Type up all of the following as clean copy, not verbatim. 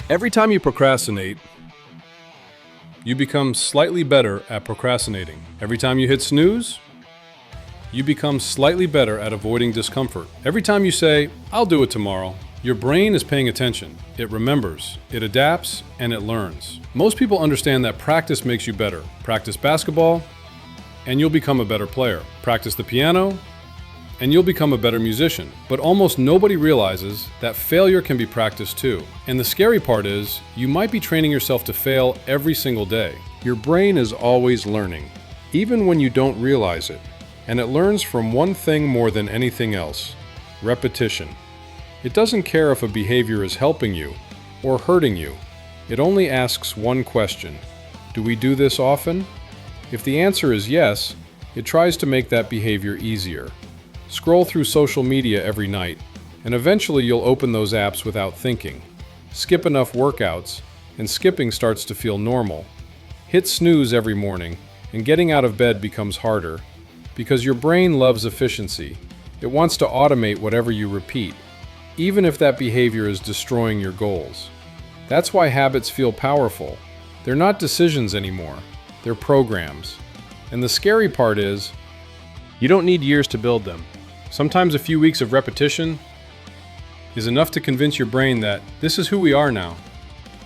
Every time you procrastinate, you become slightly better at procrastinating. Every time you hit snooze, you become slightly better at avoiding discomfort. Every time you say, "I'll do it tomorrow," your brain is paying attention. It remembers, it adapts, and it learns. Most people understand that practice makes you better. Practice basketball, and you'll become a better player. Practice the piano, and you'll become a better musician. But almost nobody realizes that failure can be practiced too. And the scary part is, you might be training yourself to fail every single day. Your brain is always learning, even when you don't realize it. And it learns from one thing more than anything else: repetition. It doesn't care if a behavior is helping you or hurting you. It only asks one question: do we do this often? If the answer is yes, it tries to make that behavior easier. Scroll through social media every night, and eventually you'll open those apps without thinking. Skip enough workouts, and skipping starts to feel normal. Hit snooze every morning, and getting out of bed becomes harder, because your brain loves efficiency. It wants to automate whatever you repeat, even if that behavior is destroying your goals. That's why habits feel powerful. They're not decisions anymore, they're programs. And the scary part is, you don't need years to build them. Sometimes a few weeks of repetition is enough to convince your brain that this is who we are now.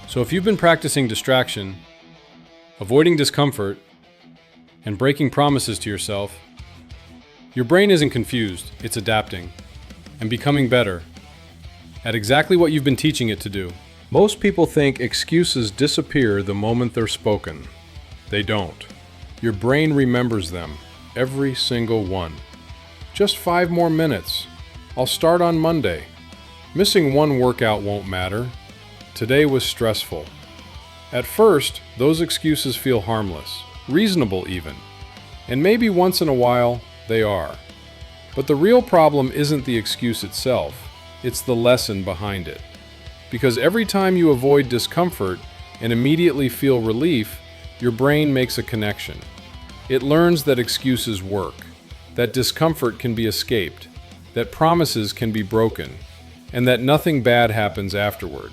So if you've been practicing distraction, avoiding discomfort, and breaking promises to yourself, your brain isn't confused, it's adapting and becoming better at exactly what you've been teaching it to do. Most people think excuses disappear the moment they're spoken. They don't. Your brain remembers them, every single one. Just 5 more minutes. I'll start on Monday. Missing one workout won't matter. Today was stressful. At first, those excuses feel harmless, reasonable even. And maybe once in a while, they are. But the real problem isn't the excuse itself, it's the lesson behind it. Because every time you avoid discomfort and immediately feel relief, your brain makes a connection. It learns that excuses work, that discomfort can be escaped, that promises can be broken, and that nothing bad happens afterward.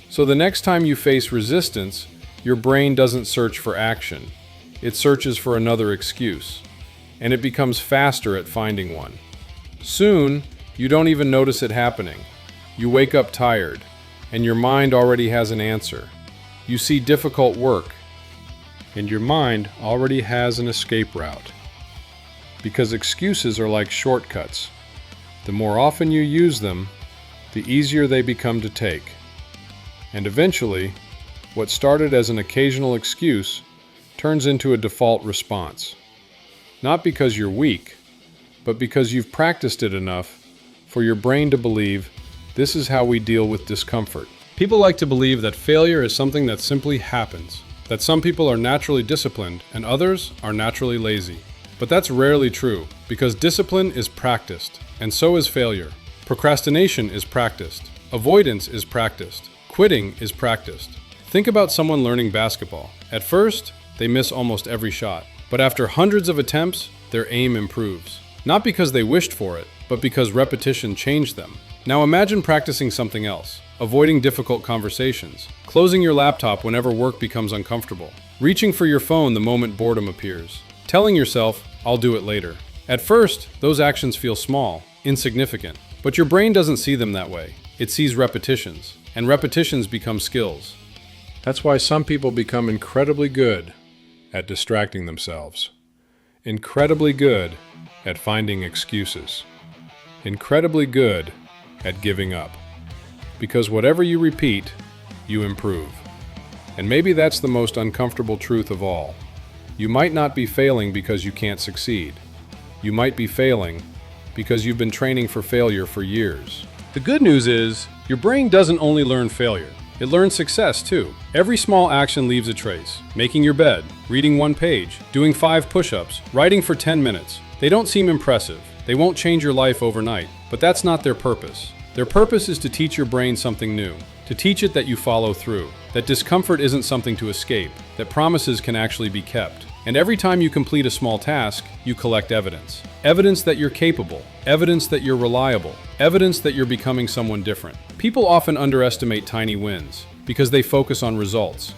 So the next time you face resistance, your brain doesn't search for action. It searches for another excuse, and it becomes faster at finding one. Soon, you don't even notice it happening. You wake up tired, and your mind already has an answer. You see difficult work, and your mind already has an escape route. Because excuses are like shortcuts. The more often you use them, the easier they become to take. And eventually, what started as an occasional excuse turns into a default response. Not because you're weak, but because you've practiced it enough for your brain to believe this is how we deal with discomfort. People like to believe that failure is something that simply happens, that some people are naturally disciplined and others are naturally lazy. But that's rarely true, because discipline is practiced, and so is failure. Procrastination is practiced. Avoidance is practiced. Quitting is practiced. Think about someone learning basketball. At first, they miss almost every shot. But after hundreds of attempts, their aim improves. Not because they wished for it, but because repetition changed them. Now imagine practicing something else. Avoiding difficult conversations. Closing your laptop whenever work becomes uncomfortable. Reaching for your phone the moment boredom appears. Telling yourself, "I'll do it later." At first, those actions feel small, insignificant. But your brain doesn't see them that way. It sees repetitions, and repetitions become skills. That's why some people become incredibly good at distracting themselves. Incredibly good at finding excuses. Incredibly good at giving up. Because whatever you repeat, you improve. And maybe that's the most uncomfortable truth of all. You might not be failing because you can't succeed. You might be failing because you've been training for failure for years. The good news is, your brain doesn't only learn failure. It learns success too. Every small action leaves a trace. Making your bed, reading 1 page, doing 5 push-ups, writing for 10 minutes. They don't seem impressive. They won't change your life overnight, but that's not their purpose. Their purpose is to teach your brain something new, to teach it that you follow through, that discomfort isn't something to escape, that promises can actually be kept. And every time you complete a small task, you collect evidence. Evidence that you're capable, evidence that you're reliable, evidence that you're becoming someone different. People often underestimate tiny wins, because they focus on results.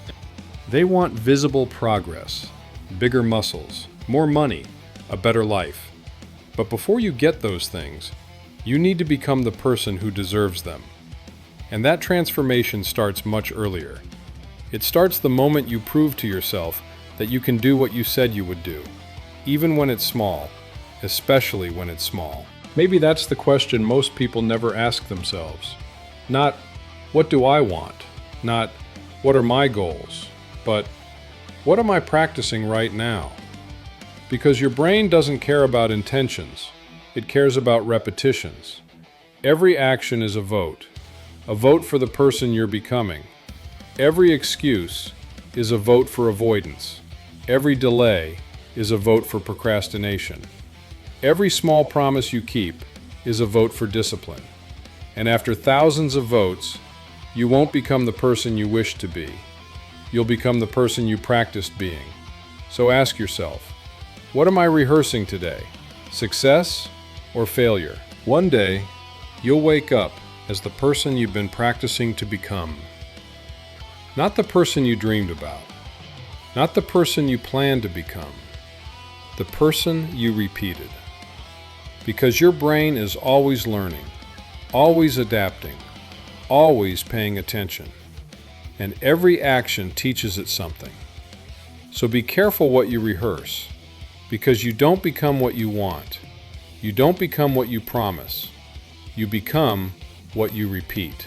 They want visible progress, bigger muscles, more money, a better life. But before you get those things, you need to become the person who deserves them. And that transformation starts much earlier. It starts the moment you prove to yourself that you can do what you said you would do, even when it's small, especially when it's small. Maybe that's the question most people never ask themselves. Not, what do I want? Not, what are my goals? But, what am I practicing right now? Because your brain doesn't care about intentions. It cares about repetitions. Every action is a vote for the person you're becoming. Every excuse is a vote for avoidance. Every delay is a vote for procrastination. Every small promise you keep is a vote for discipline. And after thousands of votes, you won't become the person you wish to be. You'll become the person you practiced being. So ask yourself, what am I rehearsing today? Success or failure? One day, you'll wake up as the person you've been practicing to become. Not the person you dreamed about. Not the person you planned to become. The person you repeated. Because your brain is always learning, always adapting, always paying attention. And every action teaches it something. So be careful what you rehearse, because you don't become what you want. You don't become what you promise. You become what you repeat.